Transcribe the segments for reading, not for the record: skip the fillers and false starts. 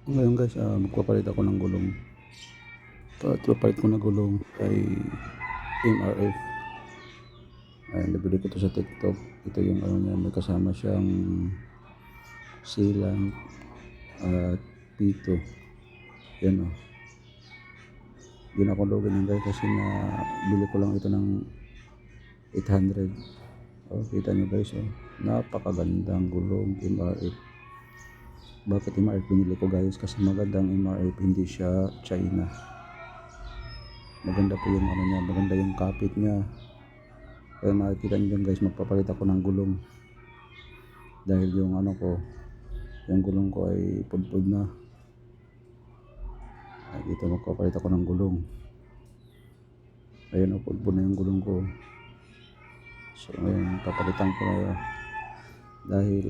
Ngayon guys, magpapalit ako ng gulong. At papalit ko na gulong ay MRF. Nabili ko to sa TikTok. Ito yung ano niya, may kasama siyang sealant at pito. Yan o. Ginakulugan yung guys kasi na bili ko lang ito ng 800. Kita nyo guys, napakagandang gulong MRF. Bakit MRF binili ko guys? Kasi magandang MRF, hindi siya China. Maganda po yung ano niya, maganda yung kapit niya. Kaya makikita nyo guys, magpapalit ako ng gulong. Dahil yung ano ko, yung gulong ko ay pudpud na. Dito magpapalit ako ng gulong. Ayun o, pudpud na yung gulong ko. So ngayon, papalitan ko na yun. Dahil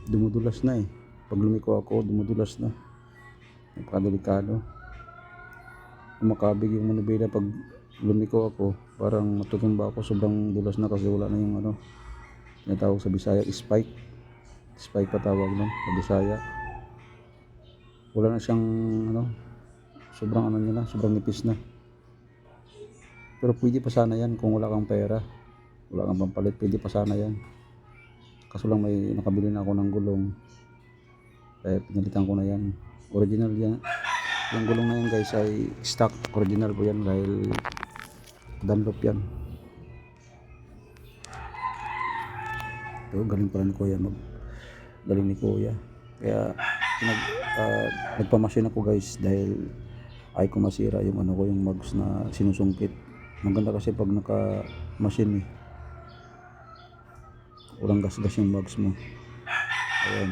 dumudulas na eh. Pag lumiko ako, dumudulas na. Napakadelikado. Kumakabig yung manubela pag lumiko ako. Parang matutumba ako, sobrang dulas na kasi wala na yung ano, tinatawag sa Bisaya, spike. Spike pa tawag nun, sa Bisaya. Wala na siyang ano, sobrang ano niya na, sobrang nipis na. Pero pwede pa sana yan kung wala kang pera. Wala kang pampalit, pwede pa sana yan. Kaso lang may nakabili na ako ng gulong. Kaya pinalitan ko na yan. Original yan. Yung gulong na yan guys ay stock. Original po yan dahil Dunlop yan. Ito, galing pala ni Kuya. Galing ni Kuya. Kaya nagpamasin ako guys dahil ay ko masira yung ano ko, yung mugs na sinusungkit. Maganda kasi pag naka-machine eh. Walang gas-gas yung mugs mo. Ayan,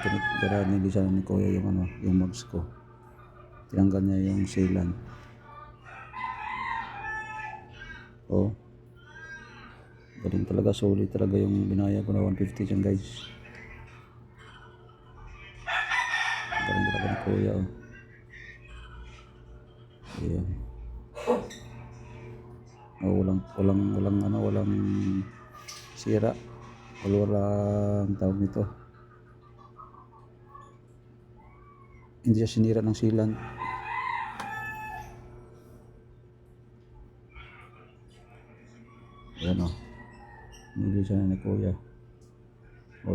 nilisan ni Kuya yung ano, yung mugs ko. Tinanggal niya yung sealant. Galing talaga, solid talaga yung binaya ko na 150 dyan guys. Galing talaga ni Kuya Ayan. Walang sira. Walang tawag nito. Hindi siya sinira ng sealant. Ayan o. Nilisan na ni Kuya.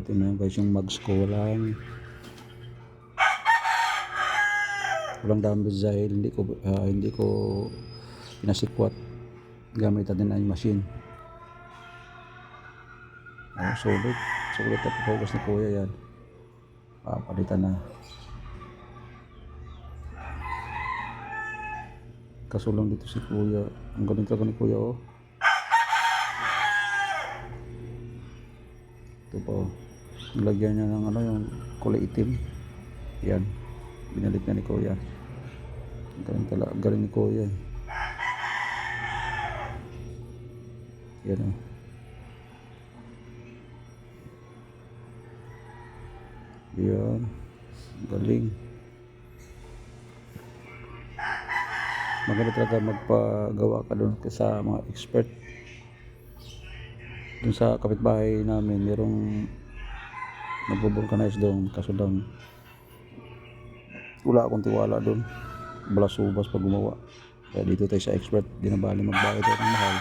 Tingnan guys yung mugs ko. Walang damage dahil hindi ko pinasikwat gamit natin ay machine. Solid na focus ni Kuya yan. Palitan na. Kaso lang dito si Kuya, ang galing talaga ni Kuya ito po, nilagyan niya ng ano, yung kulay itim. Yan, binalik na ni Kuya. Galing talaga, galing ni Kuya. Yan yan, galing. Maganda talaga magpagawa ka doon sa mga expert. Doon sa kapitbahay namin merong nagbo-vulcanize doon, kaso lang wala akong tiwala doon, balasubas pag gumawa. Kaya dito tayo sa expert, di na bali magbayad tayo ng mahal,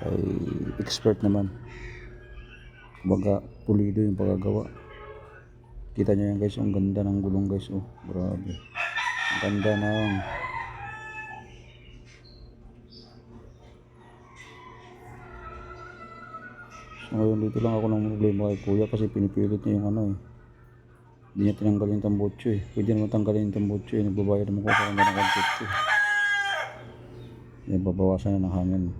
ay expert naman. Kumbaga pulido yung pagkagawa. Kita nyo yan guys, ang ganda ng gulong guys. Grabe, ang ganda ng ngayon. Dito lang ako ng problema kay Kuya kasi pinipilit niya yung ano eh. Hindi niya tinanggalin yung tambutso eh. Pwede naman tanggalin yung tambutso eh. Nagbabayad naman ko sa kanya ng 150. Yan, babawasan na ng hangin.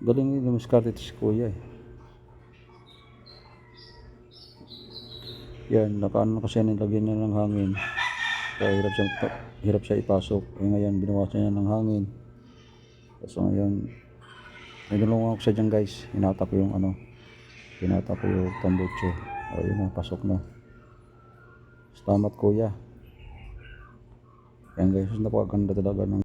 Galing yun, lumiskarte ito si Kuya eh. Yan, nakaano kasi nilagyan niya ng hangin. Kaya hirap siya ipasok. Ngayon, binawasan niya ng hangin. So ngayon, nagulungan ako sa dyan guys. Hinata ko yung tambutso. Ayun na, pasok na. Salamat Kuya. Yan guys, napakaganda talaga ng